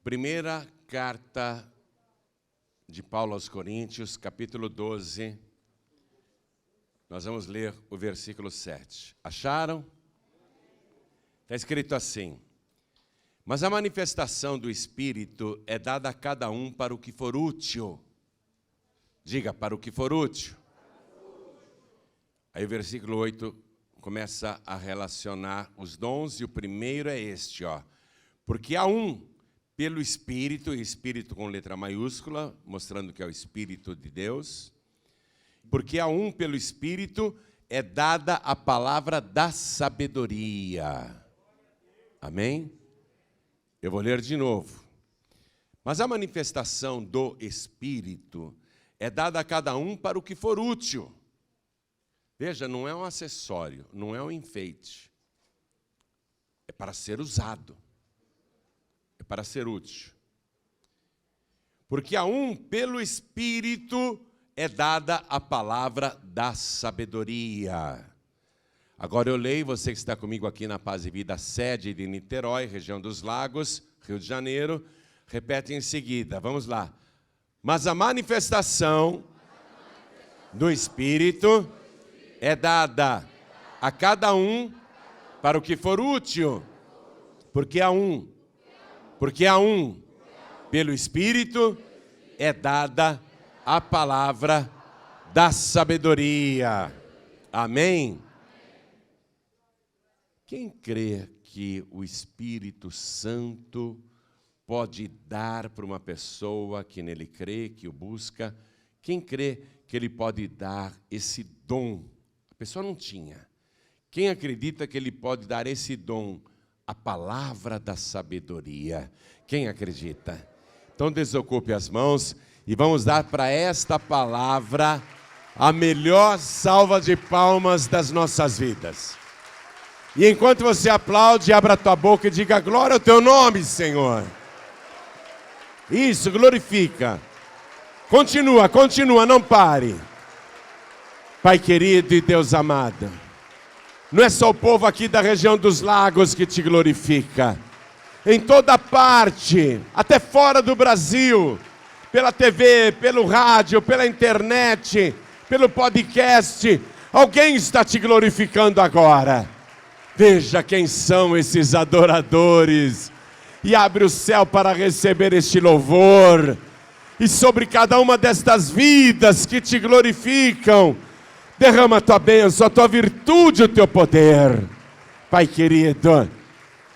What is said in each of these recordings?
Primeira carta de Paulo aos Coríntios, capítulo 12. Nós vamos ler o versículo 7. Acharam? Está escrito assim: mas a manifestação do Espírito é dada a cada um para o que for útil. Diga, para o que for útil. Aí o versículo 8 começa a relacionar os dons, e o primeiro é este, ó. Porque há um pelo Espírito, e Espírito com letra maiúscula, mostrando que é o Espírito de Deus. Porque a um pelo Espírito é dada a palavra da sabedoria. Amém? Eu vou ler de novo. Mas a manifestação do Espírito é dada a cada um para o que for útil. Veja, não é um acessório, não é um enfeite. É para ser usado. É para ser útil. Porque a um, pelo Espírito, é dada a palavra da sabedoria. Agora eu leio, você que está comigo aqui na Paz e Vida, sede de Niterói, região dos Lagos, Rio de Janeiro. Repete em seguida, vamos lá. Mas a manifestação do Espírito é dada a cada um para o que for útil. Porque a um, pelo Espírito, é dada a palavra da sabedoria. Amém? Quem crê que o Espírito Santo pode dar para uma pessoa que nele crê, que o busca? Quem crê que ele pode dar esse dom? A pessoa não tinha. Quem acredita que ele pode dar esse dom? A palavra da sabedoria. Quem acredita? Então desocupe as mãos e vamos dar para esta palavra a melhor salva de palmas das nossas vidas. E enquanto você aplaude, abra a tua boca e diga glória ao teu nome, Senhor. Isso, glorifica. Continua, não pare. Pai querido e Deus amado, não é só o povo aqui da região dos Lagos que te glorifica. Em toda parte, até fora do Brasil, pela TV, pelo rádio, pela internet, pelo podcast, alguém está te glorificando agora. Veja quem são esses adoradores e abre o céu para receber este louvor. E sobre cada uma destas vidas que te glorificam, derrama a tua bênção, a tua virtude, o teu poder. Pai querido,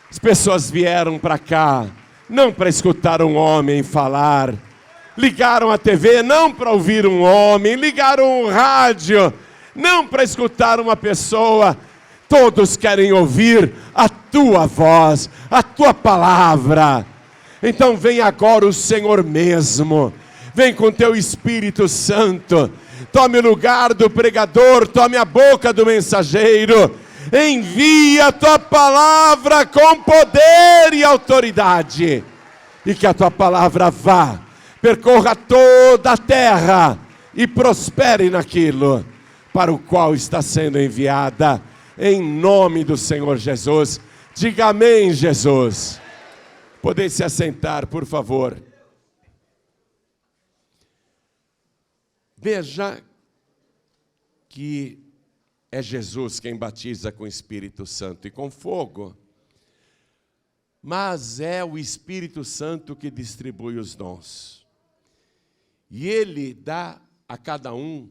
as pessoas vieram para cá, não para escutar um homem falar. Ligaram a TV não para ouvir um homem, ligaram o rádio não para escutar uma pessoa. Todos querem ouvir a tua voz, a tua palavra. Então vem agora o Senhor mesmo, vem com teu Espírito Santo. Tome o lugar do pregador, tome a boca do mensageiro. Envia a tua palavra com poder e autoridade. E que a tua palavra vá, percorra toda a terra e prospere naquilo para o qual está sendo enviada. Em nome do Senhor Jesus. Diga amém, Jesus. Podem se assentar, por favor. Veja que é Jesus quem batiza com o Espírito Santo e com fogo, mas é o Espírito Santo que distribui os dons. E Ele dá a cada um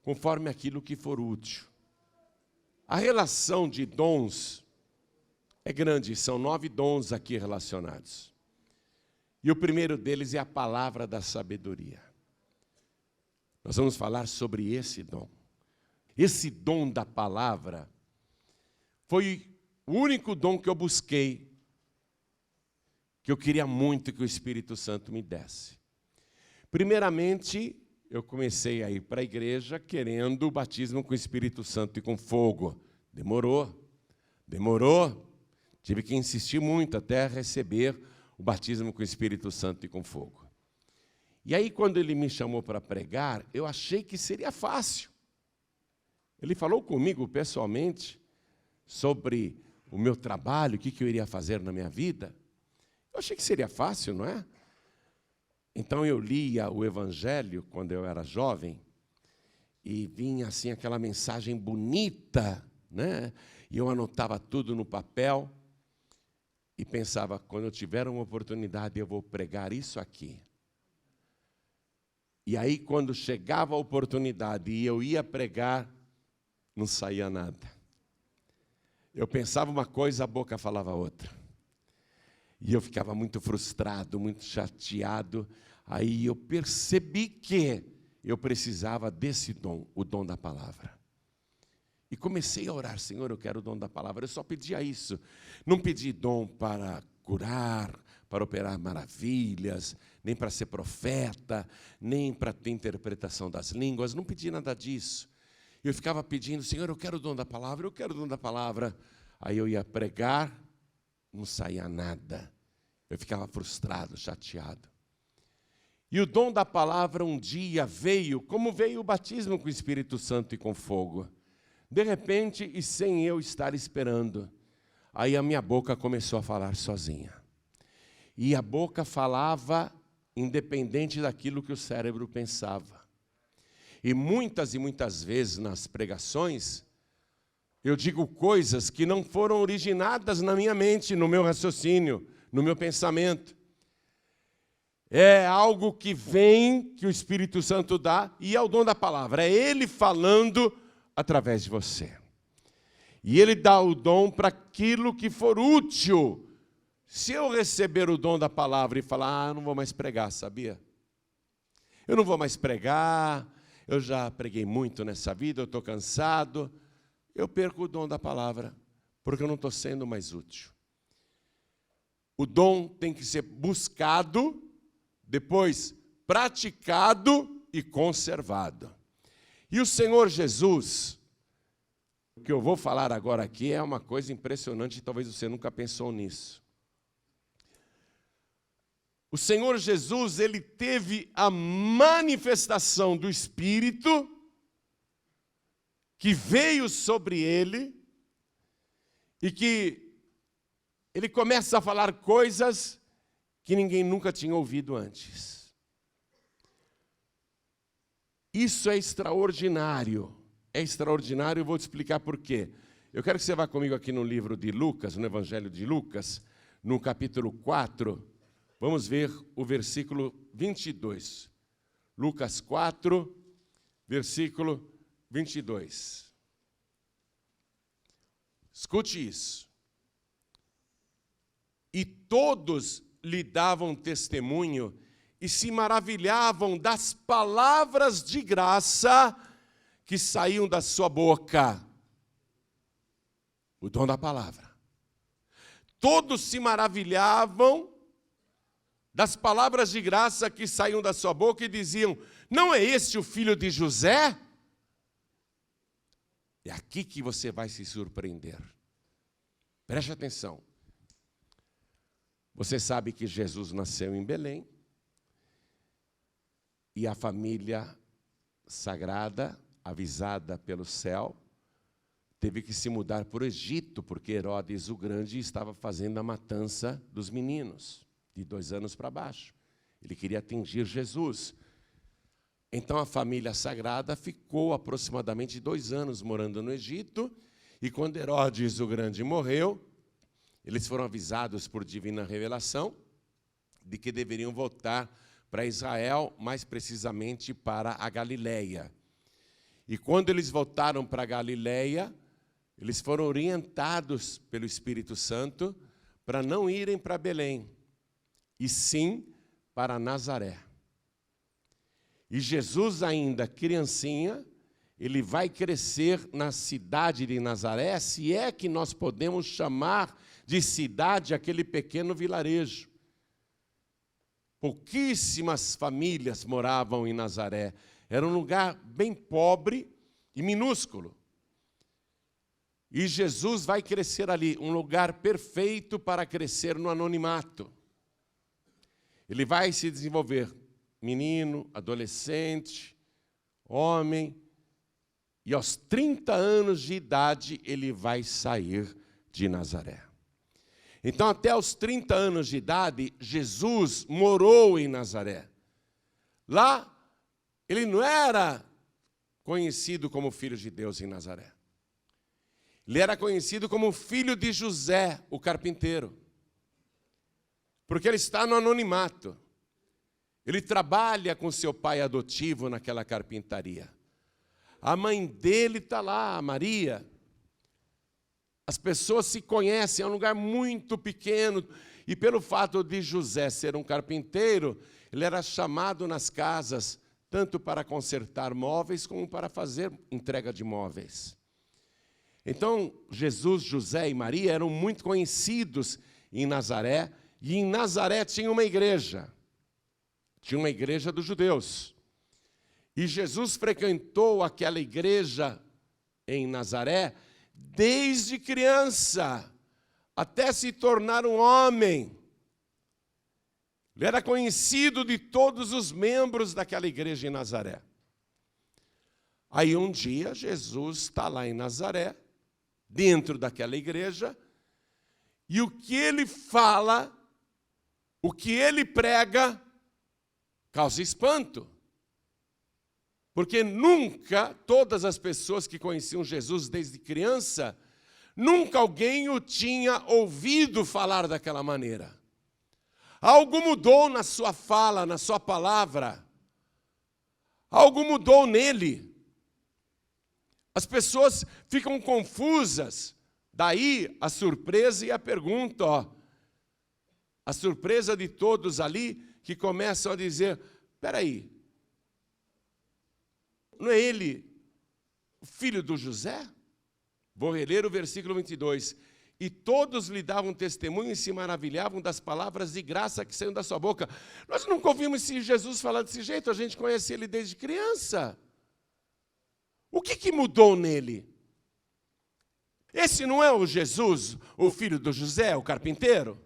conforme aquilo que for útil. A relação de dons é grande, são 9 dons aqui relacionados. E o primeiro deles é a palavra da sabedoria. Nós vamos falar sobre esse dom. Esse dom da palavra foi o único dom que eu busquei, que eu queria muito que o Espírito Santo me desse. Primeiramente, eu comecei a ir para a igreja querendo o batismo com o Espírito Santo e com fogo. Demorou. Tive que insistir muito até receber o batismo com o Espírito Santo e com fogo. E aí, quando ele me chamou para pregar, eu achei que seria fácil. Ele falou comigo pessoalmente sobre o meu trabalho, o que eu iria fazer na minha vida. Eu achei que seria fácil, não é? Então eu lia o Evangelho quando eu era jovem e vinha assim aquela mensagem bonita, né? E eu anotava tudo no papel e pensava, quando eu tiver uma oportunidade eu vou pregar isso aqui. E aí quando chegava a oportunidade e eu ia pregar, não saía nada. Eu pensava uma coisa, a boca falava outra. E eu ficava muito frustrado, muito chateado. Aí eu percebi que eu precisava desse dom, o dom da palavra. E comecei a orar, Senhor, eu quero o dom da palavra. Eu só pedia isso. Não pedi dom para curar, para operar maravilhas, nem para ser profeta, nem para ter interpretação das línguas. Não pedi nada disso. Eu ficava pedindo, Senhor, eu quero o dom da palavra, eu quero o dom da palavra. Aí eu ia pregar, não saía nada. Eu ficava frustrado, chateado. E o dom da palavra um dia veio, como veio o batismo com o Espírito Santo e com fogo. De repente, e sem eu estar esperando, aí a minha boca começou a falar sozinha. E a boca falava independente daquilo que o cérebro pensava. E muitas vezes nas pregações, eu digo coisas que não foram originadas na minha mente, no meu raciocínio, no meu pensamento. É algo que vem, que o Espírito Santo dá, e é o dom da palavra. É Ele falando através de você. E Ele dá o dom para aquilo que for útil. Se eu receber o dom da palavra e falar, não vou mais pregar, sabia? Eu não vou mais pregar, eu já preguei muito nessa vida, eu estou cansado. Eu perco o dom da palavra, porque eu não estou sendo mais útil. O dom tem que ser buscado, depois praticado e conservado. E o Senhor Jesus, o que eu vou falar agora aqui é uma coisa impressionante, talvez você nunca pensou nisso. O Senhor Jesus, Ele teve a manifestação do Espírito que veio sobre Ele e que Ele começa a falar coisas que ninguém nunca tinha ouvido antes. Isso é extraordinário. É extraordinário, eu vou te explicar por quê. Eu quero que você vá comigo aqui no livro de Lucas, no Evangelho de Lucas, no capítulo 4, vamos ver o versículo 22. Lucas 4, versículo 22. Escute isso. E todos lhe davam testemunho e se maravilhavam das palavras de graça que saíam da sua boca. O dom da palavra. Todos se maravilhavam das palavras de graça que saíam da sua boca e diziam, não é este o filho de José? É aqui que você vai se surpreender. Preste atenção. Você sabe que Jesus nasceu em Belém e a família sagrada, avisada pelo céu, teve que se mudar para o Egito, porque Herodes o Grande estava fazendo a matança dos meninos, de 2 anos para baixo. Ele queria atingir Jesus. Então a família sagrada ficou aproximadamente 2 anos morando no Egito, e quando Herodes o Grande morreu, eles foram avisados por divina revelação de que deveriam voltar para Israel, mais precisamente para a Galileia. E quando eles voltaram para a Galileia, eles foram orientados pelo Espírito Santo para não irem para Belém, e sim para Nazaré. E Jesus, ainda criancinha, ele vai crescer na cidade de Nazaré, se é que nós podemos chamar de cidade aquele pequeno vilarejo. Pouquíssimas famílias moravam em Nazaré. Era um lugar bem pobre e minúsculo. E Jesus vai crescer ali, um lugar perfeito para crescer no anonimato. Ele vai se desenvolver, menino, adolescente, homem, e aos 30 anos de idade ele vai sair de Nazaré. Então, até os 30 anos de idade, Jesus morou em Nazaré. Lá, ele não era conhecido como filho de Deus em Nazaré. Ele era conhecido como filho de José, o carpinteiro. Porque ele está no anonimato. Ele trabalha com seu pai adotivo naquela carpintaria. A mãe dele está lá, a Maria. As pessoas se conhecem, é um lugar muito pequeno. E pelo fato de José ser um carpinteiro, ele era chamado nas casas, tanto para consertar móveis, como para fazer entrega de móveis. Então, Jesus, José e Maria eram muito conhecidos em Nazaré, e em Nazaré tinha uma igreja dos judeus. E Jesus frequentou aquela igreja em Nazaré desde criança, até se tornar um homem. Ele era conhecido de todos os membros daquela igreja em Nazaré. Aí um dia Jesus está lá em Nazaré, dentro daquela igreja, e o que ele fala, o que ele prega, causa espanto. Porque nunca, todas as pessoas que conheciam Jesus desde criança, nunca alguém o tinha ouvido falar daquela maneira. Algo mudou na sua fala, na sua palavra. Algo mudou nele. As pessoas ficam confusas. Daí a surpresa e a pergunta, ó. A surpresa de todos ali que começam a dizer, espera aí, não é ele o filho do José? Vou reler o versículo 22. E todos lhe davam testemunho e se maravilhavam das palavras de graça que saíam da sua boca. Nós nunca ouvimos esse Jesus falar desse jeito, a gente conhece ele desde criança. O que mudou nele? Esse não é o Jesus, o filho do José, o carpinteiro?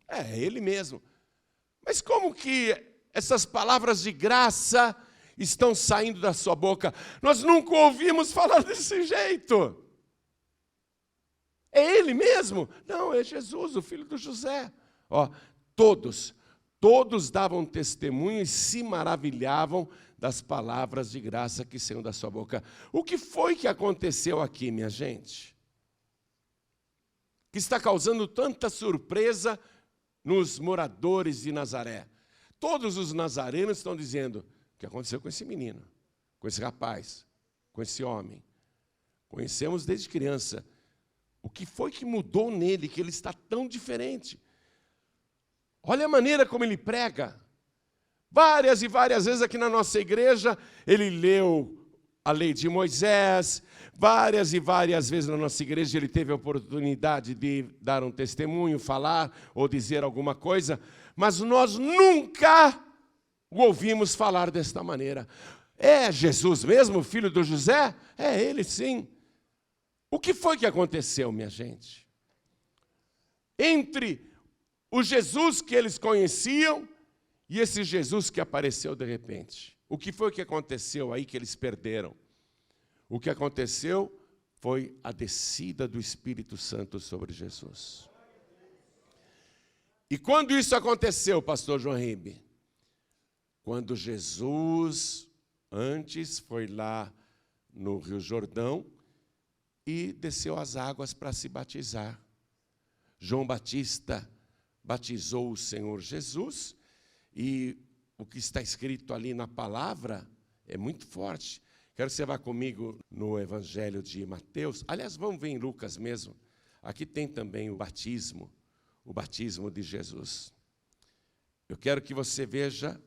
É ele mesmo. Mas como que essas palavras de graça estão saindo da sua boca? Nós nunca ouvimos falar desse jeito. É ele mesmo? Não, é Jesus, o filho do José. Ó, todos davam testemunho e se maravilhavam das palavras de graça que saíam da sua boca. O que foi que aconteceu aqui, minha gente? Que está causando tanta surpresa nos moradores de Nazaré. Todos os nazarenos estão dizendo, o que aconteceu com esse menino, com esse rapaz, com esse homem? Conhecemos desde criança. O que foi que mudou nele, que ele está tão diferente? Olha a maneira como ele prega. Várias e várias vezes aqui na nossa igreja, ele leu a lei de Moisés. Várias e várias vezes na nossa igreja ele teve a oportunidade de dar um testemunho, falar ou dizer alguma coisa. Mas nós nunca o ouvimos falar desta maneira. É Jesus mesmo, filho do José? É ele sim. O que foi que aconteceu, minha gente? Entre o Jesus que eles conheciam e esse Jesus que apareceu de repente. O que foi que aconteceu aí que eles perderam? O que aconteceu foi a descida do Espírito Santo sobre Jesus. E quando isso aconteceu, pastor João Ribe? Quando Jesus, antes, foi lá no Rio Jordão, e desceu as águas para se batizar. João Batista batizou o Senhor Jesus, e o que está escrito ali na palavra é muito forte. Quero que você vá comigo no Evangelho de Mateus. Aliás, vamos ver em Lucas mesmo. Aqui tem também o batismo de Jesus. Eu quero que você veja,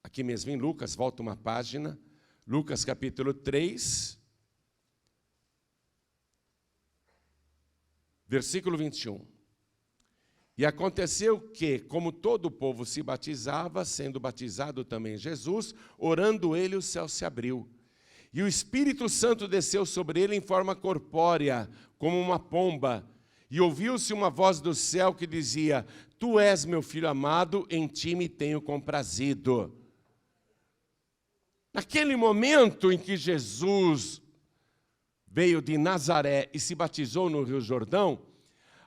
aqui mesmo em Lucas, volta uma página, Lucas capítulo 3, versículo 21. E aconteceu que, como todo o povo se batizava, sendo batizado também Jesus, orando ele, o céu se abriu. E o Espírito Santo desceu sobre ele em forma corpórea, como uma pomba. E ouviu-se uma voz do céu que dizia, Tu és meu filho amado, em ti me tenho comprazido. Naquele momento em que Jesus veio de Nazaré e se batizou no Rio Jordão,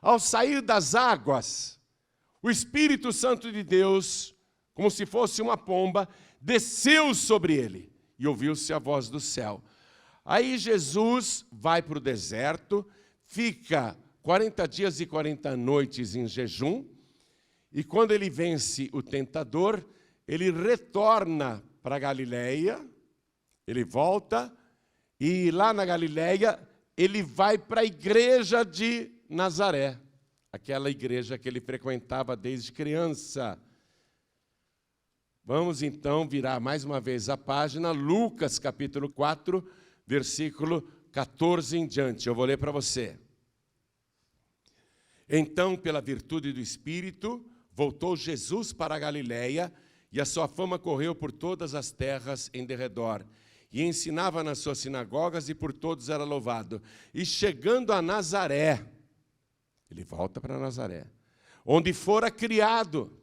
Ao sair das águas, o Espírito Santo de Deus, como se fosse uma pomba, desceu sobre ele e ouviu-se a voz do céu. Aí Jesus vai para o deserto, fica 40 dias e 40 noites em jejum, e quando ele vence o tentador, ele retorna para a Galileia, ele volta, e lá na Galileia, ele vai para a igreja de Nazaré, aquela igreja que ele frequentava desde criança. Vamos então virar mais uma vez a página, Lucas capítulo 4, versículo 14 em diante. Eu vou ler para você. Então, pela virtude do Espírito, voltou Jesus para a Galileia, e a sua fama correu por todas as terras em derredor. E ensinava nas suas sinagogas, e por todos era louvado. E chegando a Nazaré, ele volta para Nazaré, onde fora criado,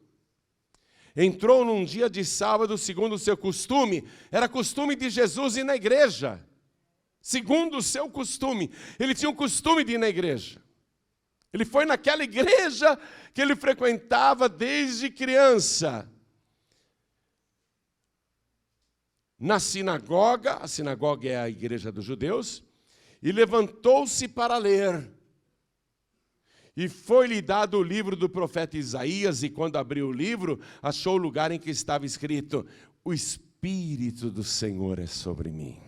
entrou num dia de sábado, segundo o seu costume. Era costume de Jesus ir na igreja. Segundo o seu costume. Ele tinha o costume de ir na igreja. Ele foi naquela igreja que ele frequentava desde criança. Na sinagoga, a sinagoga é a igreja dos judeus, e levantou-se para ler. E foi-lhe dado o livro do profeta Isaías, e quando abriu o livro, achou o lugar em que estava escrito: o Espírito do Senhor é sobre mim,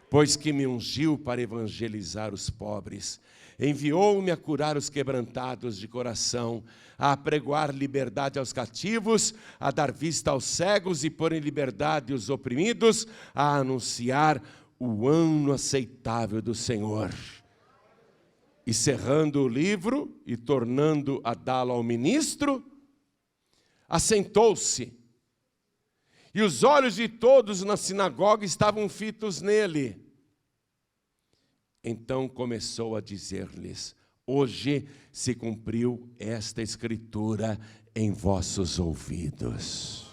pois que me ungiu para evangelizar os pobres, enviou-me a curar os quebrantados de coração, a apregoar liberdade aos cativos, a dar vista aos cegos e pôr em liberdade os oprimidos, a anunciar o ano aceitável do Senhor. E cerrando o livro e tornando a dá-lo ao ministro, assentou-se. E os olhos de todos na sinagoga estavam fitos nele. Então começou a dizer-lhes: hoje se cumpriu esta escritura em vossos ouvidos.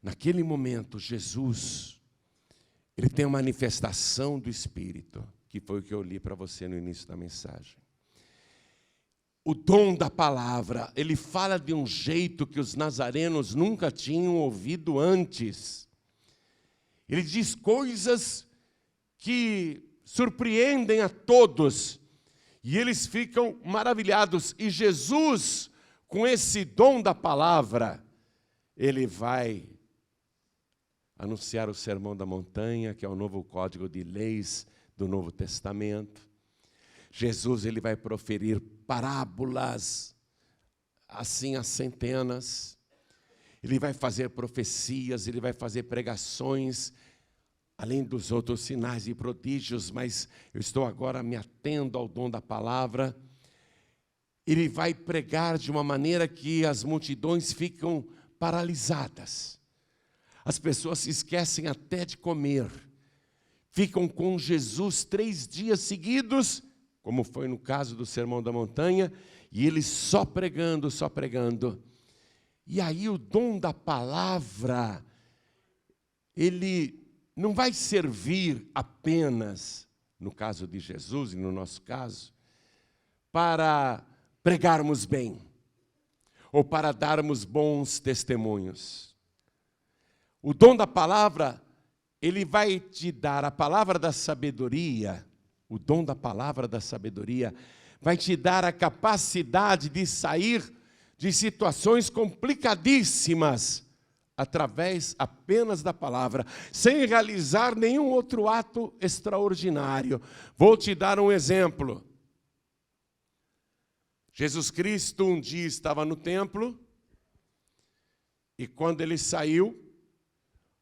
Naquele momento, Jesus, ele tem uma manifestação do Espírito, que foi o que eu li para você no início da mensagem. O dom da palavra, ele fala de um jeito que os nazarenos nunca tinham ouvido antes. Ele diz coisas que surpreendem a todos, e eles ficam maravilhados. E Jesus, com esse dom da palavra, ele vai anunciar o Sermão da Montanha, que é o novo código de leis do Novo Testamento. Jesus, ele vai proferir parábolas, assim as centenas. Ele vai fazer profecias, ele vai fazer pregações, além dos outros sinais e prodígios, mas eu estou agora me atendo ao dom da palavra. Ele vai pregar de uma maneira que as multidões ficam paralisadas. As pessoas se esquecem até de comer. Ficam com Jesus 3 dias seguidos, como foi no caso do Sermão da Montanha, e ele só pregando, só pregando. E aí o dom da palavra, ele não vai servir apenas, no caso de Jesus e no nosso caso, para pregarmos bem, ou para darmos bons testemunhos. O dom da palavra, ele vai te dar a palavra da sabedoria, o dom da palavra da sabedoria, vai te dar a capacidade de sair de situações complicadíssimas, através apenas da palavra, sem realizar nenhum outro ato extraordinário. Vou te dar um exemplo. Jesus Cristo um dia estava no templo, e quando ele saiu,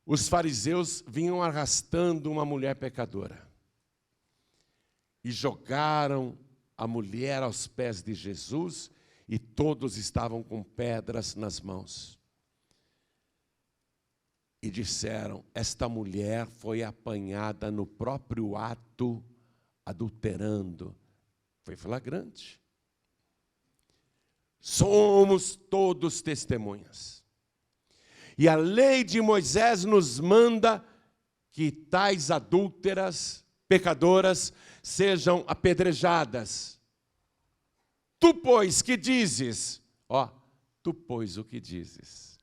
os fariseus vinham arrastando uma mulher pecadora. E jogaram a mulher aos pés de Jesus, e todos estavam com pedras nas mãos. E disseram: esta mulher foi apanhada no próprio ato, adulterando. Foi flagrante. Somos todos testemunhas. E a lei de Moisés nos manda que tais adúlteras pecadoras sejam apedrejadas. Tu, pois, que dizes? Tu, pois, o que dizes?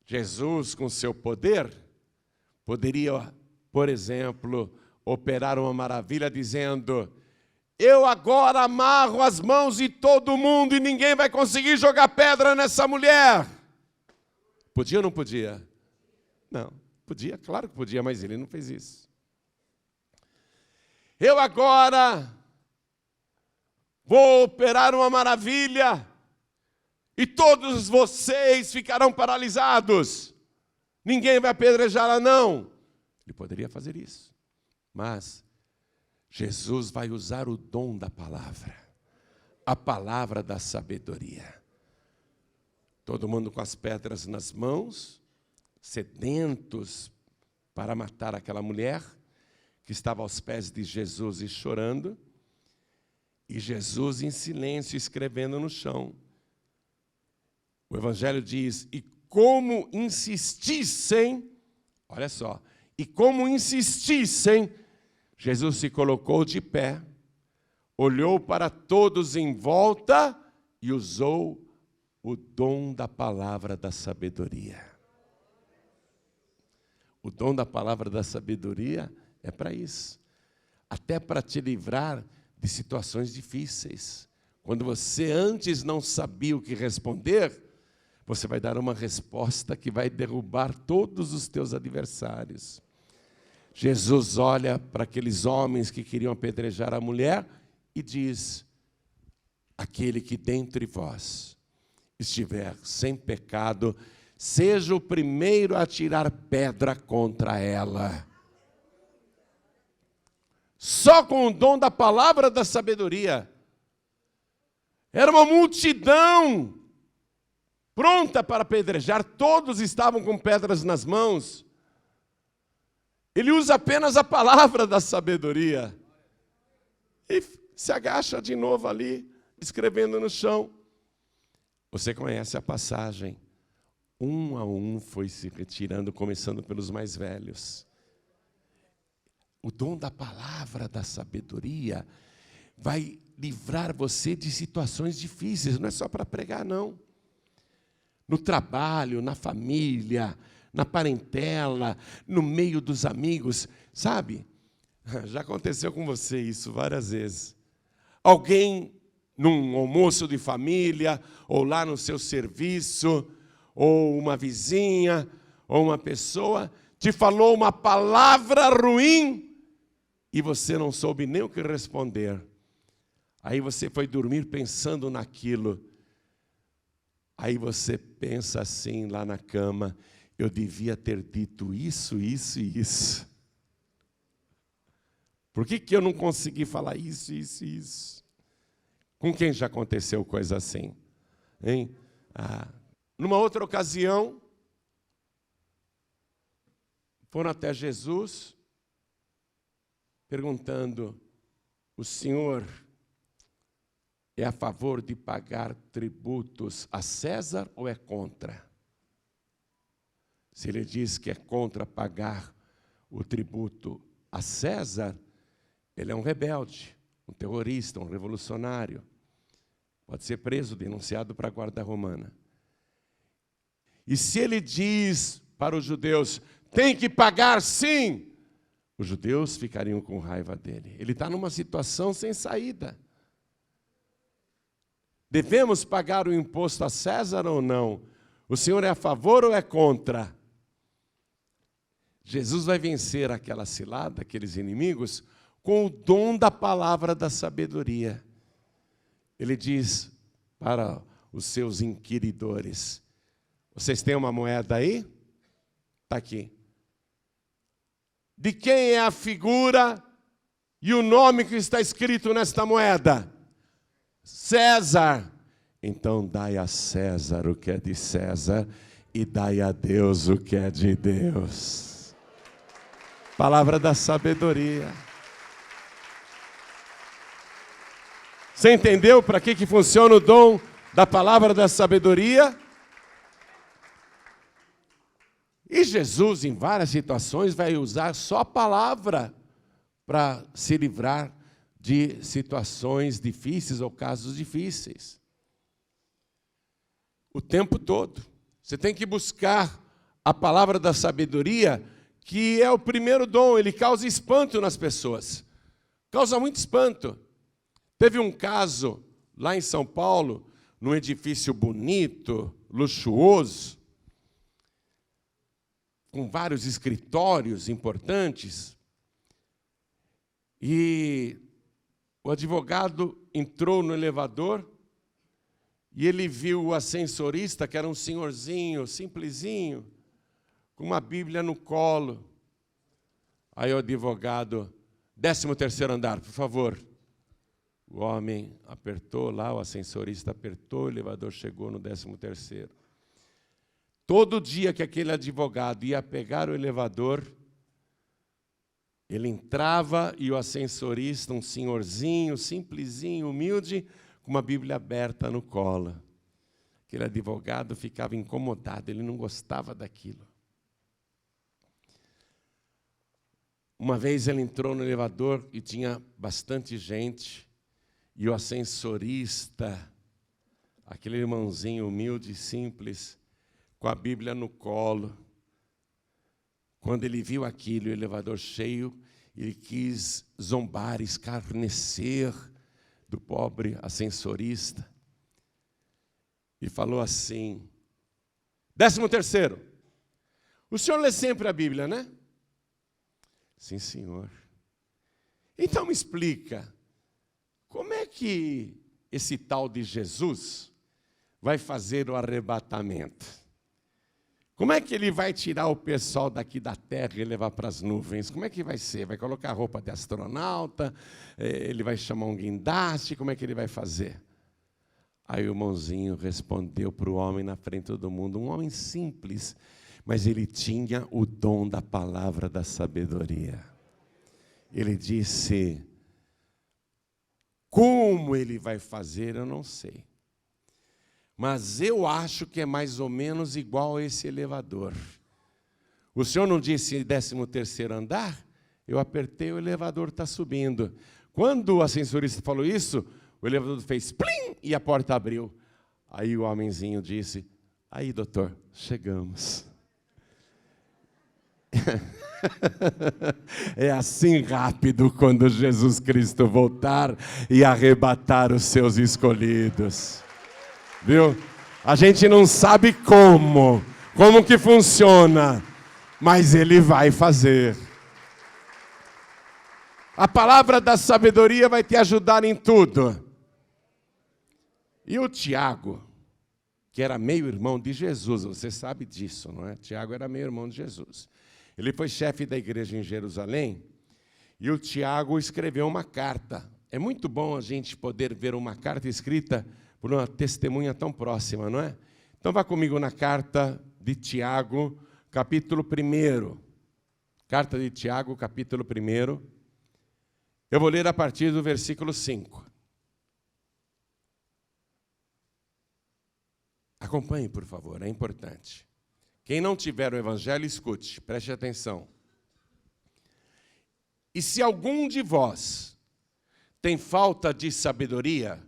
Jesus, com seu poder, poderia, por exemplo, operar uma maravilha dizendo: eu agora amarro as mãos de todo mundo e ninguém vai conseguir jogar pedra nessa mulher. Podia ou não podia? Não, podia, claro que podia, mas ele não fez isso. Eu agora vou operar uma maravilha e todos vocês ficarão paralisados. Ninguém vai apedrejá-la, não. Ele poderia fazer isso, mas Jesus vai usar o dom da palavra, a palavra da sabedoria. Todo mundo com as pedras nas mãos, sedentos para matar aquela mulher que estava aos pés de Jesus e chorando, e Jesus em silêncio escrevendo no chão. O Evangelho diz: e como insistissem, olha só, e como insistissem, Jesus se colocou de pé, olhou para todos em volta e usou o dom da palavra da sabedoria. O dom da palavra da sabedoria é para isso, até para te livrar de situações difíceis. Quando você antes não sabia o que responder, você vai dar uma resposta que vai derrubar todos os teus adversários. Jesus olha para aqueles homens que queriam apedrejar a mulher e diz: aquele que dentre vós estiver sem pecado, seja o primeiro a tirar pedra contra ela. Só com o dom da palavra da sabedoria. Era uma multidão pronta para apedrejar, todos estavam com pedras nas mãos. Ele usa apenas a palavra da sabedoria. E se agacha de novo ali, escrevendo no chão. Você conhece a passagem. Um a um foi se retirando, começando pelos mais velhos. O dom da palavra da sabedoria vai livrar você de situações difíceis. Não é só para pregar, não. No trabalho, na família, na parentela, no meio dos amigos, sabe? Já aconteceu com você isso várias vezes. Alguém, num almoço de família, ou lá no seu serviço, ou uma vizinha, ou uma pessoa, te falou uma palavra ruim, e você não soube nem o que responder. Aí você foi dormir pensando naquilo. Aí você pensa assim lá na cama: eu devia ter dito isso, isso e isso. Por que eu não consegui falar isso, isso e isso? Com quem já aconteceu coisa assim? Hein? Numa outra ocasião, foram até Jesus, perguntando: o Senhor é a favor de pagar tributos a César ou é contra? Se ele diz que é contra pagar o tributo a César, ele é um rebelde, um terrorista, um revolucionário. Pode ser preso, denunciado para a guarda romana. E se ele diz para os judeus: tem que pagar sim, os judeus ficariam com raiva dele. Ele está numa situação sem saída. Devemos pagar o imposto a César ou não? O Senhor é a favor ou é contra? Jesus vai vencer aquela cilada, aqueles inimigos, com o dom da palavra da sabedoria. Ele diz para os seus inquiridores: vocês têm uma moeda aí? Está aqui. De quem é a figura e o nome que está escrito nesta moeda? César. Então dai a César o que é de César e dai a Deus o que é de Deus. Palavra da sabedoria. Você entendeu para que funciona o dom da palavra da sabedoria? E Jesus, em várias situações, vai usar só a palavra para se livrar de situações difíceis ou casos difíceis. O tempo todo. Você tem que buscar a palavra da sabedoria, que é o primeiro dom. Ele causa espanto nas pessoas. Causa muito espanto. Teve um caso lá em São Paulo, num edifício bonito, luxuoso, com vários escritórios importantes, e o advogado entrou no elevador e ele viu o ascensorista, que era um senhorzinho, simplesinho, com uma Bíblia no colo. Aí o advogado, 13º andar, por favor. O homem apertou lá, o ascensorista apertou, o elevador chegou no 13º. Todo dia que aquele advogado ia pegar o elevador, ele entrava e o ascensorista, um senhorzinho, simplesinho, humilde, com uma Bíblia aberta no colo. Aquele advogado ficava incomodado, ele não gostava daquilo. Uma vez ele entrou no elevador e tinha bastante gente, e o ascensorista, aquele irmãozinho humilde e simples, com a Bíblia no colo, quando ele viu aquilo, o elevador cheio, ele quis zombar, escarnecer do pobre ascensorista, e falou assim: 13º, o senhor lê sempre a Bíblia, né? Sim, senhor. Então me explica, como é que esse tal de Jesus vai fazer o arrebatamento? Como é que ele vai tirar o pessoal daqui da terra e levar para as nuvens? Como é que vai ser? Vai colocar roupa de astronauta? Ele vai chamar um guindaste? Como é que ele vai fazer? Aí o irmãozinho respondeu para o homem na frente de todo mundo, um homem simples, mas ele tinha o dom da palavra da sabedoria. Ele disse: como ele vai fazer, eu não sei. Mas eu acho que é mais ou menos igual a esse elevador. O senhor não disse 13º andar? Eu apertei, o elevador está subindo. Quando o ascensorista falou isso, o elevador fez plim e a porta abriu. Aí o homenzinho disse: aí, doutor, chegamos. É assim rápido quando Jesus Cristo voltar e arrebatar os seus escolhidos. Viu? A gente não sabe como que funciona, mas Ele vai fazer. A palavra da sabedoria vai te ajudar em tudo. E o Tiago, que era meio-irmão de Jesus, você sabe disso, não é? Tiago era meio-irmão de Jesus. Ele foi chefe da igreja em Jerusalém, e o Tiago escreveu uma carta. É muito bom a gente poder ver uma carta escrita por uma testemunha tão próxima, não é? Então vá comigo na carta de Tiago, capítulo 1. Carta de Tiago, capítulo 1. Eu vou ler a partir do versículo 5. Acompanhe, por favor, é importante. Quem não tiver o evangelho, escute, preste atenção. E se algum de vós tem falta de sabedoria,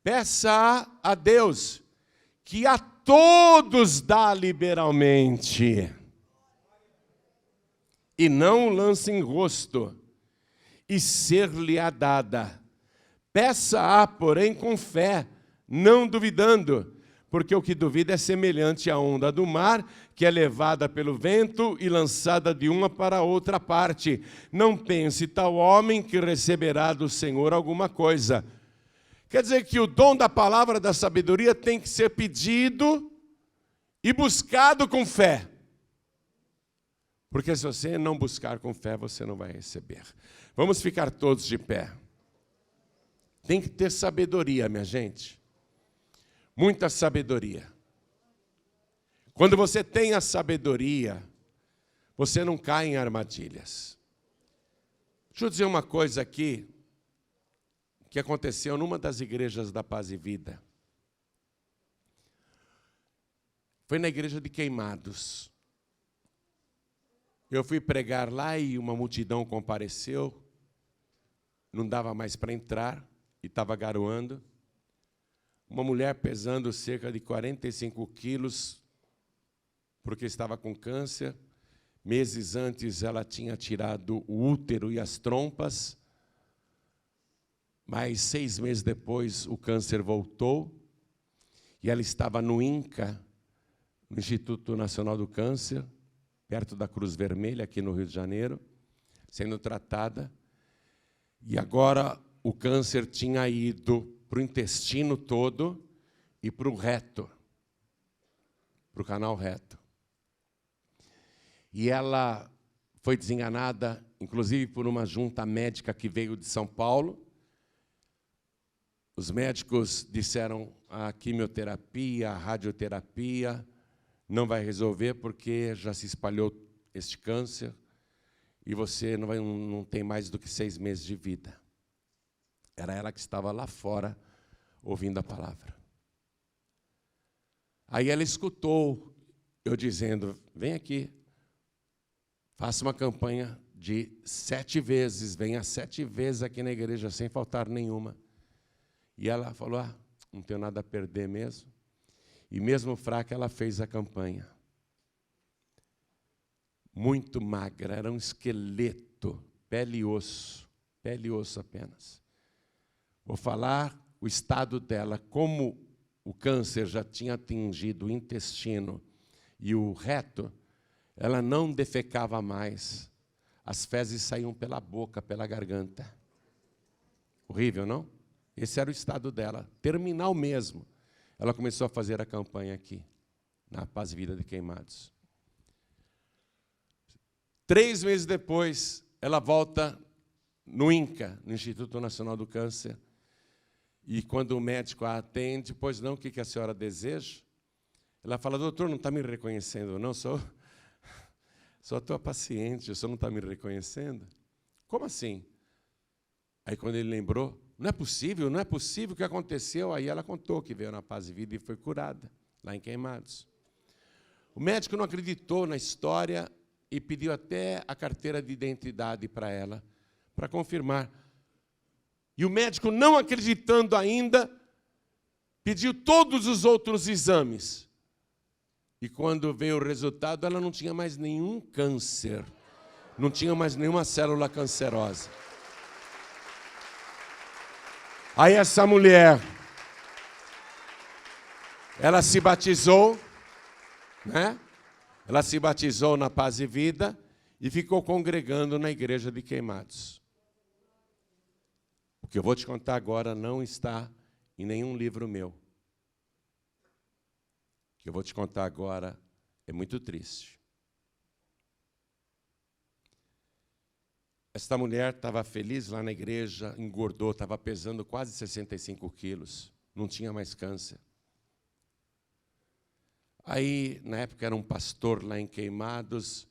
peça a Deus, que a todos dá liberalmente, e não lance em rosto, e ser-lhe-á dada. Peça-a, porém, com fé, não duvidando, porque o que duvida é semelhante à onda do mar, que é levada pelo vento e lançada de uma para outra parte. Não pense tal homem que receberá do Senhor alguma coisa. Quer dizer que o dom da palavra da sabedoria tem que ser pedido e buscado com fé. Porque se você não buscar com fé, você não vai receber. Vamos ficar todos de pé. Tem que ter sabedoria, minha gente. Muita sabedoria. Quando você tem a sabedoria, você não cai em armadilhas. Deixa eu dizer uma coisa aqui, que aconteceu numa das igrejas da Paz e Vida. Foi na igreja de Queimados. Eu fui pregar lá e uma multidão compareceu, não dava mais para entrar, e estava garoando. Uma mulher pesando cerca de 45 quilos, porque estava com câncer. Meses antes, ela tinha tirado o útero e as trompas, mas 6 meses depois, o câncer voltou, e ela estava no INCA, no Instituto Nacional do Câncer, perto da Cruz Vermelha, aqui no Rio de Janeiro, sendo tratada. E agora o câncer tinha ido para o intestino todo e para o reto, para o canal reto. E ela foi desenganada, inclusive, por uma junta médica que veio de São Paulo. Os médicos disseram: a quimioterapia, a radioterapia não vai resolver porque já se espalhou este câncer e você não tem mais do que 6 meses de vida. Era ela que estava lá fora ouvindo a palavra. Aí ela escutou eu dizendo: vem aqui, faça uma campanha de 7 vezes, venha 7 vezes aqui na igreja sem faltar nenhuma. E ela falou: não tenho nada a perder mesmo. E mesmo fraca, ela fez a campanha. Muito magra, era um esqueleto, pele e osso apenas. Vou falar o estado dela, como o câncer já tinha atingido o intestino e o reto, ela não defecava mais. As fezes saíam pela boca, pela garganta. Horrível, não? Esse era o estado dela, terminal mesmo. Ela começou a fazer a campanha aqui, na Paz e Vida de Queimados. 3 meses depois, ela volta no INCA, no Instituto Nacional do Câncer, e quando o médico a atende: pois não, o que a senhora deseja? Ela fala: doutor, não está me reconhecendo, não? Sou a tua paciente, o senhor não está me reconhecendo? Como assim? Aí quando ele lembrou: não é possível, o que aconteceu? Aí ela contou que veio na Paz e Vida e foi curada, lá em Queimados. O médico não acreditou na história e pediu até a carteira de identidade para ela, para confirmar. E o médico, não acreditando ainda, pediu todos os outros exames. E quando veio o resultado, ela não tinha mais nenhum câncer, não tinha mais nenhuma célula cancerosa. Aí essa mulher, ela se batizou, né? Ela se batizou na Paz e Vida e ficou congregando na igreja de Queimados. O que eu vou te contar agora não está em nenhum livro meu. O que eu vou te contar agora é muito triste. Esta mulher estava feliz lá na igreja, engordou, estava pesando quase 65 quilos, não tinha mais câncer. Aí, na época, era um pastor lá em Queimados,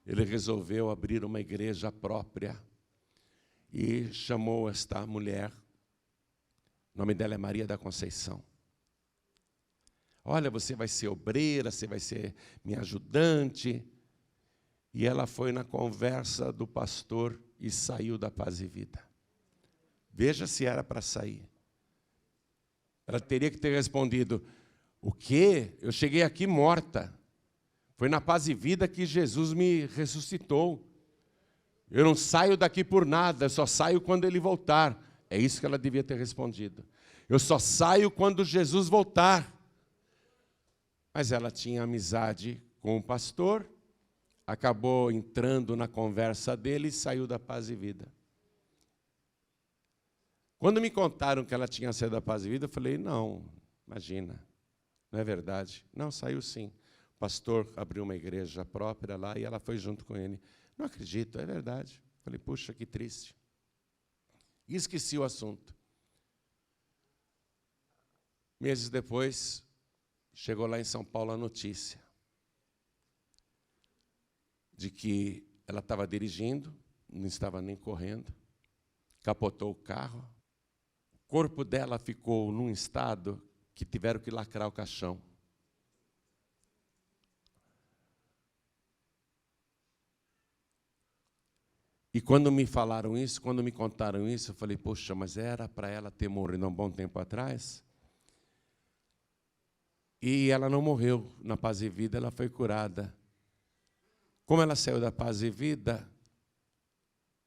ele resolveu abrir uma igreja própria e chamou esta mulher, o nome dela é Maria da Conceição. Olha, você vai ser obreira, você vai ser minha ajudante. E ela foi na conversa do pastor e saiu da Paz e Vida. Veja se era para sair. Ela teria que ter respondido: o quê? Eu cheguei aqui morta. Foi na Paz e Vida que Jesus me ressuscitou. Eu não saio daqui por nada, eu só saio quando Ele voltar. É isso que ela devia ter respondido. Eu só saio quando Jesus voltar. Mas ela tinha amizade com o pastor, acabou entrando na conversa dele e saiu da Paz e Vida. Quando me contaram que ela tinha saído da Paz e Vida, eu falei: não, imagina, não é verdade. Não, saiu sim. O pastor abriu uma igreja própria lá e ela foi junto com ele. Não acredito, é verdade. Falei: puxa, que triste. E esqueci o assunto. Meses depois, chegou lá em São Paulo a notícia de que ela estava dirigindo, não estava nem correndo, capotou o carro, o corpo dela ficou num estado que tiveram que lacrar o caixão. E quando me falaram isso, quando me contaram isso, eu falei, poxa, mas era para ela ter morrido há um bom tempo atrás? E ela não morreu na Paz e Vida, ela foi curada. Como ela saiu da Paz e Vida,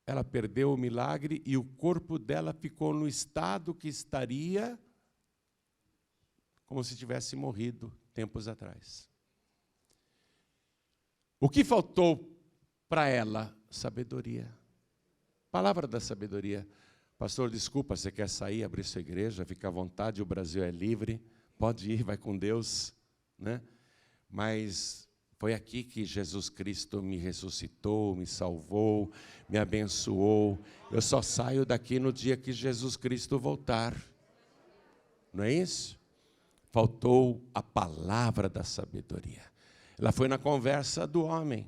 ela perdeu o milagre e o corpo dela ficou no estado que estaria como se tivesse morrido tempos atrás. O que faltou para ela? Sabedoria. Palavra da sabedoria. Pastor, desculpa, você quer sair, abrir sua igreja, fica à vontade, o Brasil é livre, pode ir, vai com Deus, né? Mas foi aqui que Jesus Cristo me ressuscitou, me salvou, me abençoou. Eu só saio daqui no dia que Jesus Cristo voltar. Não é isso? Faltou a palavra da sabedoria. Ela foi na conversa do homem.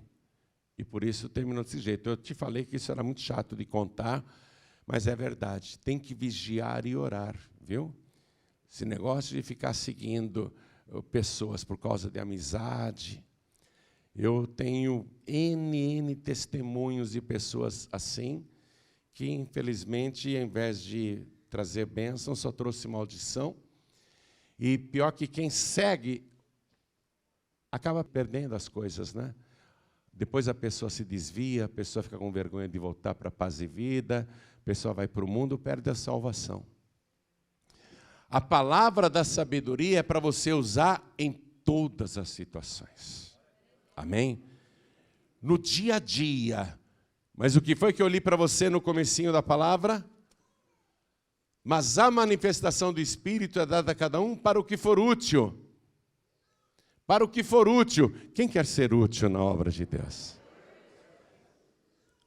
E por isso terminou desse jeito. Eu te falei que isso era muito chato de contar, mas é verdade. Tem que vigiar e orar, viu? Esse negócio de ficar seguindo pessoas por causa de amizade. Eu tenho N testemunhos de pessoas assim, que infelizmente, ao invés de trazer bênção, só trouxe maldição. E pior que quem segue, acaba perdendo as coisas, né? Depois a pessoa se desvia, a pessoa fica com vergonha de voltar para a Paz e Vida, a pessoa vai para o mundo, perde a salvação. A palavra da sabedoria é para você usar em todas as situações. Amém? No dia a dia. Mas o que foi que eu li para você no comecinho da palavra? Mas a manifestação do Espírito é dada a cada um para o que for útil. Para o que for útil. Quem quer ser útil na obra de Deus?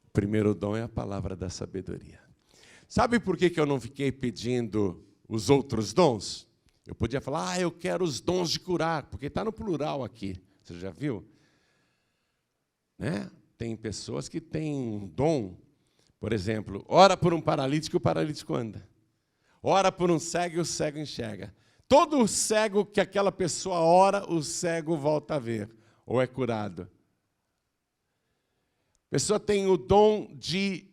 O primeiro dom é a palavra da sabedoria. Sabe por que eu não fiquei pedindo os outros dons? Eu podia falar, eu quero os dons de curar, porque está no plural aqui. Você já viu? Né? Tem pessoas que têm um dom, por exemplo, ora por um paralítico, o paralítico anda. Ora por um cego e o cego enxerga. Todo cego que aquela pessoa ora, o cego volta a ver, ou é curado. A pessoa tem o dom de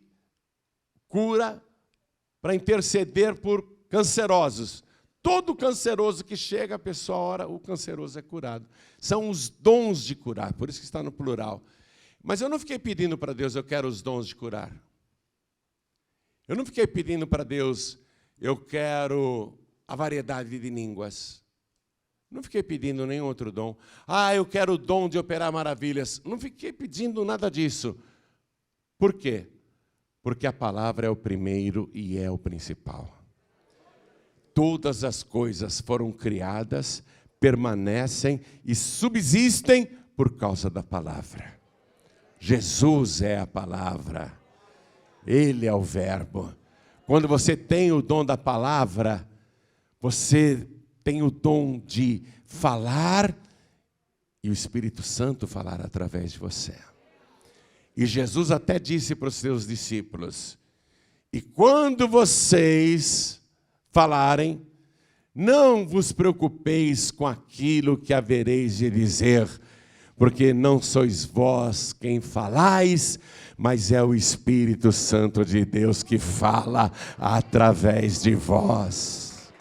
cura para interceder por cancerosos. Todo canceroso que chega, a pessoa ora, o canceroso é curado. São os dons de curar, por isso que está no plural. Mas eu não fiquei pedindo para Deus, eu quero os dons de curar. Eu não fiquei pedindo para Deus, eu quero a variedade de línguas. Não fiquei pedindo nenhum outro dom. Eu quero o dom de operar maravilhas. Não fiquei pedindo nada disso. Por quê? Porque a palavra é o primeiro e é o principal. Todas as coisas foram criadas, permanecem e subsistem por causa da palavra. Jesus é a palavra. Ele é o verbo. Quando você tem o dom da palavra, você tem o dom de falar e o Espírito Santo falar através de você. E Jesus até disse para os seus discípulos, e quando vocês falarem, não vos preocupeis com aquilo que havereis de dizer, porque não sois vós quem falais, mas é o Espírito Santo de Deus que fala através de vós.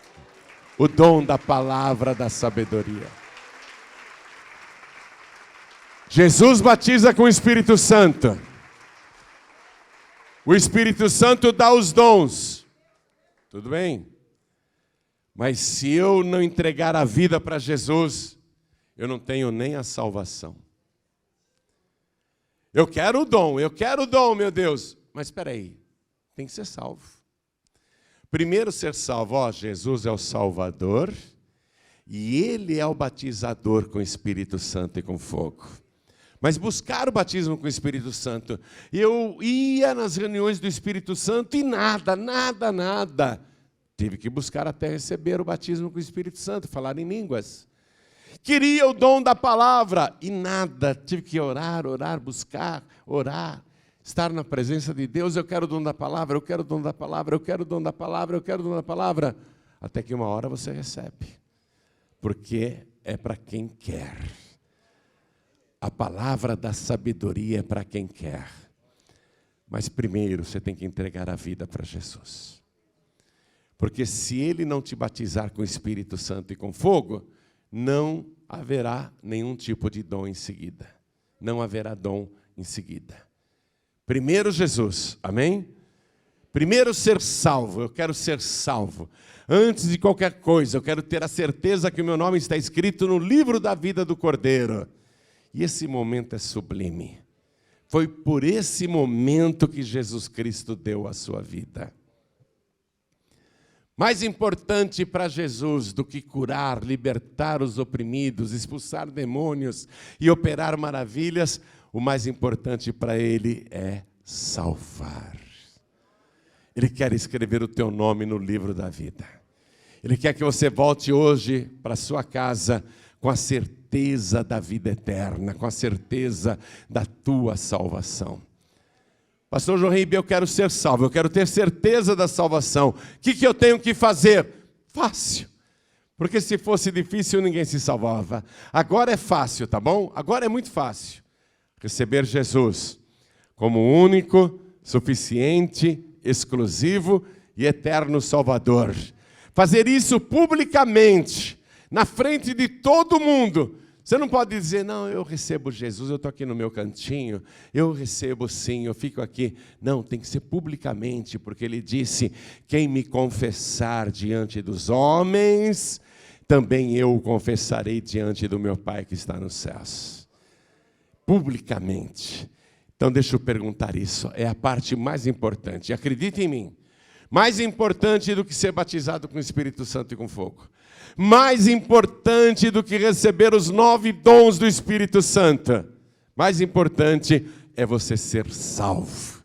O dom da palavra da sabedoria. Jesus batiza com o Espírito Santo. O Espírito Santo dá os dons. Tudo bem? Mas se eu não entregar a vida para Jesus, eu não tenho nem a salvação. Eu quero o dom, meu Deus. Mas espera aí, tem que ser salvo. Primeiro ser salvo, Jesus é o Salvador e Ele é o batizador com o Espírito Santo e com fogo. Mas buscar o batismo com o Espírito Santo, eu ia nas reuniões do Espírito Santo e nada. Tive que buscar até receber o batismo com o Espírito Santo, falar em línguas. Queria o dom da palavra e nada. Tive que orar, buscar, orar. Estar na presença de Deus, eu quero o dom da palavra, eu quero o dom da palavra, eu quero o dom da palavra, eu quero o dom da palavra. Até que uma hora você recebe. Porque é para quem quer. A palavra da sabedoria é para quem quer. Mas primeiro você tem que entregar a vida para Jesus. Porque se Ele não te batizar com o Espírito Santo e com fogo, não haverá nenhum tipo de dom em seguida. Não haverá dom em seguida. Primeiro Jesus, amém? Primeiro ser salvo, eu quero ser salvo. Antes de qualquer coisa, eu quero ter a certeza que o meu nome está escrito no livro da vida do Cordeiro. E esse momento é sublime. Foi por esse momento que Jesus Cristo deu a sua vida. Mais importante para Jesus do que curar, libertar os oprimidos, expulsar demônios e operar maravilhas, o mais importante para Ele é salvar. Ele quer escrever o teu nome no livro da vida. Ele quer que você volte hoje para a sua casa com a certeza da vida eterna, com a certeza da tua salvação. Pastor João Ribeiro, eu quero ser salvo, eu quero ter certeza da salvação. O que eu tenho que fazer? Fácil. Porque se fosse difícil, ninguém se salvava. Agora é fácil, tá bom? Agora é muito fácil. Receber Jesus como único, suficiente, exclusivo e eterno Salvador. Fazer isso publicamente, na frente de todo mundo. Você não pode dizer, não, eu recebo Jesus, eu estou aqui no meu cantinho, eu recebo sim, eu fico aqui. Não, tem que ser publicamente, porque Ele disse, quem me confessar diante dos homens, também eu o confessarei diante do meu Pai que está nos céus. Publicamente. Então deixa eu perguntar isso, é a parte mais importante, acredite em mim. Mais importante do que ser batizado com o Espírito Santo e com fogo. Mais importante do que receber os 9 dons do Espírito Santo. Mais importante é você ser salvo.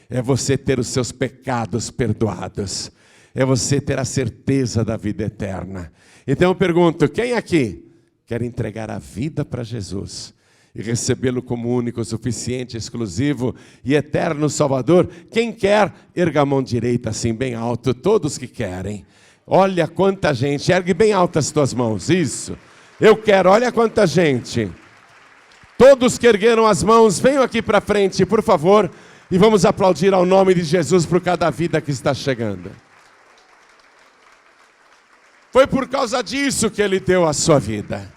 É você ter os seus pecados perdoados. É você ter a certeza da vida eterna. Então eu pergunto, quem aqui quer entregar a vida para Jesus? E recebê-lo como único, suficiente, exclusivo e eterno Salvador? Quem quer, erga a mão direita assim bem alto, todos que querem. Olha quanta gente, ergue bem altas as tuas mãos, isso. Eu quero, olha quanta gente. Todos que ergueram as mãos, venham aqui para frente, por favor, e vamos aplaudir ao nome de Jesus por cada vida que está chegando. Foi por causa disso que Ele deu a sua vida.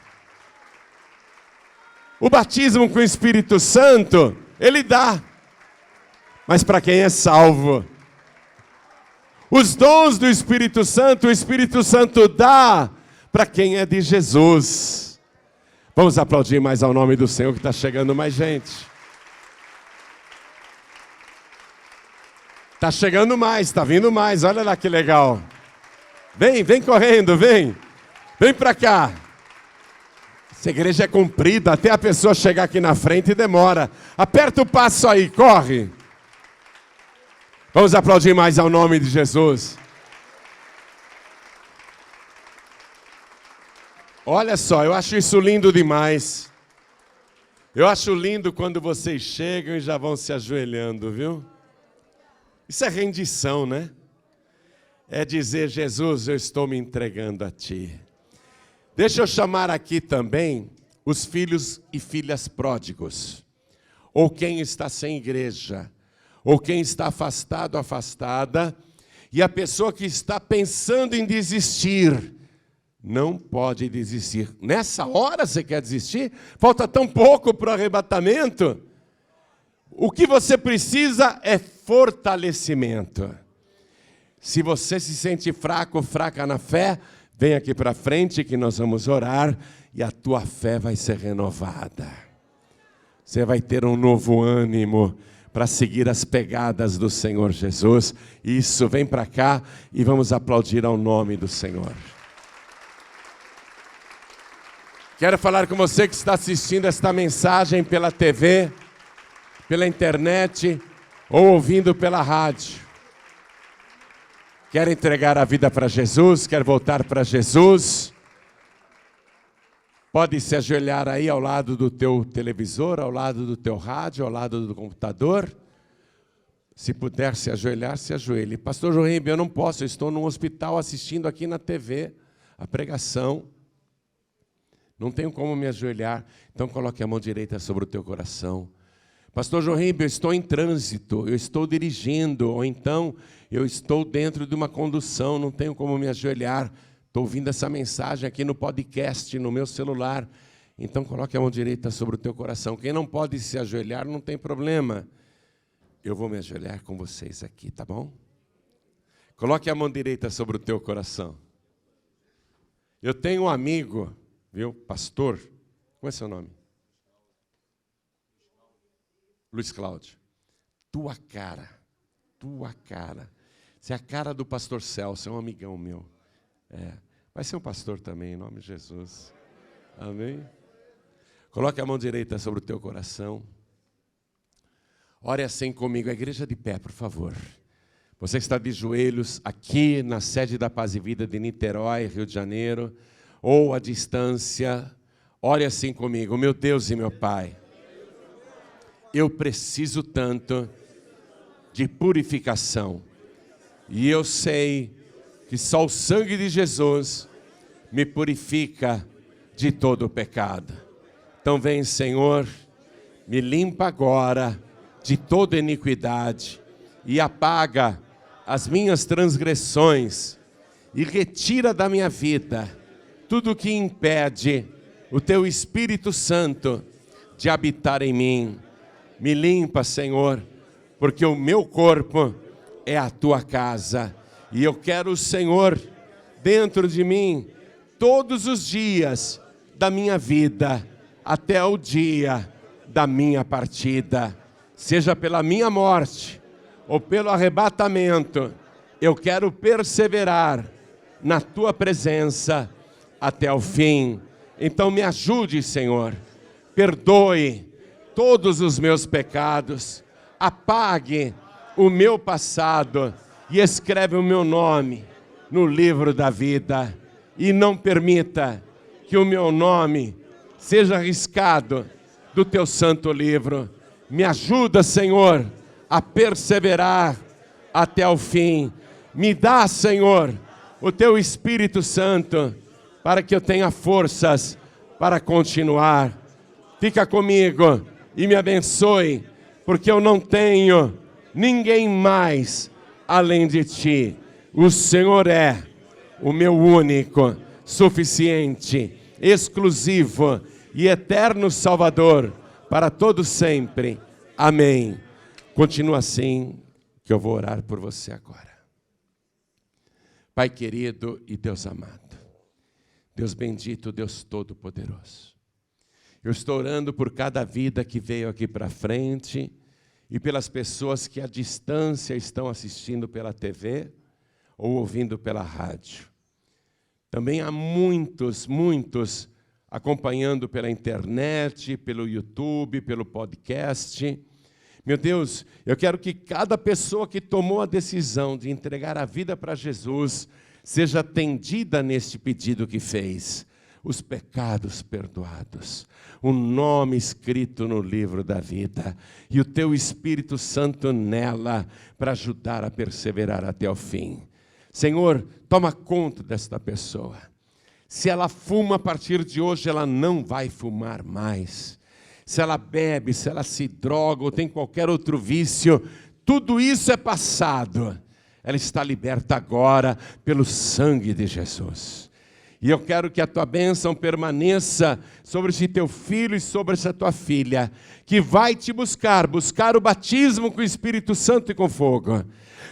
O batismo com o Espírito Santo, Ele dá. Mas para quem é salvo. Os dons do Espírito Santo, o Espírito Santo dá para quem é de Jesus. Vamos aplaudir mais ao nome do Senhor, que está chegando mais gente. Está chegando mais, está vindo mais, olha lá que legal. Vem correndo, vem para cá. Essa igreja é comprida, até a pessoa chegar aqui na frente demora. Aperta o passo aí, corre. Vamos aplaudir mais ao nome de Jesus. Olha só, eu acho isso lindo demais. Eu acho lindo quando vocês chegam e já vão se ajoelhando, viu? Isso é rendição, né? É dizer, Jesus, eu estou me entregando a Ti. Deixa eu chamar aqui também os filhos e filhas pródigos, ou quem está sem igreja, ou quem está afastado, afastada, e a pessoa que está pensando em desistir, não pode desistir. Nessa hora você quer desistir? Falta tão pouco para o arrebatamento. O que você precisa é fortalecimento. Se você se sente fraco, fraca na fé, vem aqui para frente que nós vamos orar e a tua fé vai ser renovada. Você vai ter um novo ânimo para seguir as pegadas do Senhor Jesus. Isso, vem para cá e vamos aplaudir ao nome do Senhor. Quero falar com você que está assistindo esta mensagem pela TV, pela internet ou ouvindo pela rádio. Quer entregar a vida para Jesus? Quer voltar para Jesus? Pode se ajoelhar aí ao lado do teu televisor, ao lado do teu rádio, ao lado do computador. Se puder se ajoelhar, se ajoelhe. Pastor João Ribeiro, eu não posso, eu estou num hospital assistindo aqui na TV a pregação. Não tenho como me ajoelhar. Então coloque a mão direita sobre o teu coração. Pastor João Ribeiro, eu estou em trânsito, eu estou dirigindo, ou então eu estou dentro de uma condução, não tenho como me ajoelhar. Estou ouvindo essa mensagem aqui no podcast, no meu celular. Então coloque a mão direita sobre o teu coração. Quem não pode se ajoelhar, não tem problema. Eu vou me ajoelhar com vocês aqui, tá bom? Coloque a mão direita sobre o teu coração. Eu tenho um amigo, viu, pastor, como é seu nome? Luiz Cláudio. Tua cara. Você é a cara do pastor Celso, é um amigão meu. Vai ser um pastor também, em nome de Jesus. Amém? Coloque a mão direita sobre o teu coração. Ore assim comigo, a igreja de pé, por favor. Você que está de joelhos aqui na sede da Paz e Vida de Niterói, Rio de Janeiro, ou à distância, ore assim comigo, meu Deus e meu Pai. Eu preciso tanto de purificação. E eu sei que só o sangue de Jesus me purifica de todo o pecado. Então vem, Senhor, me limpa agora de toda iniquidade e apaga as minhas transgressões e retira da minha vida tudo que impede o Teu Espírito Santo de habitar em mim. Me limpa, Senhor, porque o meu corpo é a Tua casa e eu quero o Senhor dentro de mim todos os dias da minha vida até o dia da minha partida. Seja pela minha morte ou pelo arrebatamento, eu quero perseverar na Tua presença até o fim. Então me ajude, Senhor, perdoe todos os meus pecados, apague o meu passado e escreve o meu nome no livro da vida e não permita que o meu nome seja riscado do Teu santo livro. Me ajuda, Senhor, a perseverar até o fim. Me dá, Senhor, o Teu Espírito Santo, para que eu tenha forças para continuar. Fica comigo e me abençoe, porque eu não tenho ninguém mais além de Ti. O Senhor é o meu único, suficiente, exclusivo e eterno Salvador para todo sempre. Amém. Continua assim, que eu vou orar por você agora. Pai querido e Deus amado, Deus bendito, Deus todo-poderoso, eu estou orando por cada vida que veio aqui para frente e pelas pessoas que à distância estão assistindo pela TV ou ouvindo pela rádio. Também há muitos acompanhando pela internet, pelo YouTube, pelo podcast. Meu Deus, eu quero que cada pessoa que tomou a decisão de entregar a vida para Jesus seja atendida neste pedido que fez. Os pecados perdoados, o nome escrito no livro da vida e o Teu Espírito Santo nela para ajudar a perseverar até o fim. Senhor, toma conta desta pessoa. Se ela fuma a partir de hoje, ela não vai fumar mais. Se ela bebe, se ela se droga ou tem qualquer outro vício, tudo isso é passado. Ela está liberta agora pelo sangue de Jesus. E eu quero que a Tua bênção permaneça sobre esse Teu filho e sobre essa Tua filha, que vai te buscar o batismo com o Espírito Santo e com fogo.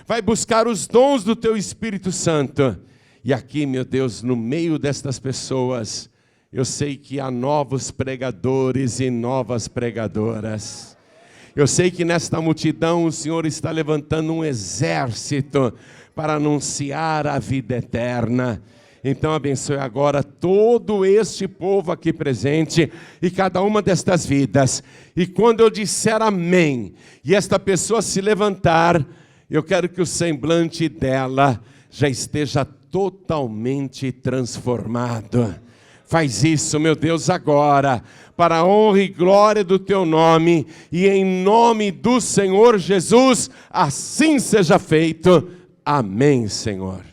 Vai buscar os dons do Teu Espírito Santo. E aqui, meu Deus, no meio destas pessoas, eu sei que há novos pregadores e novas pregadoras. Eu sei que nesta multidão o Senhor está levantando um exército para anunciar a vida eterna. Então abençoe agora todo este povo aqui presente e cada uma destas vidas. E quando eu disser amém, e esta pessoa se levantar, eu quero que o semblante dela já esteja totalmente transformado. Faz isso, meu Deus, agora, para a honra e glória do Teu nome, e em nome do Senhor Jesus, assim seja feito. Amém, Senhor.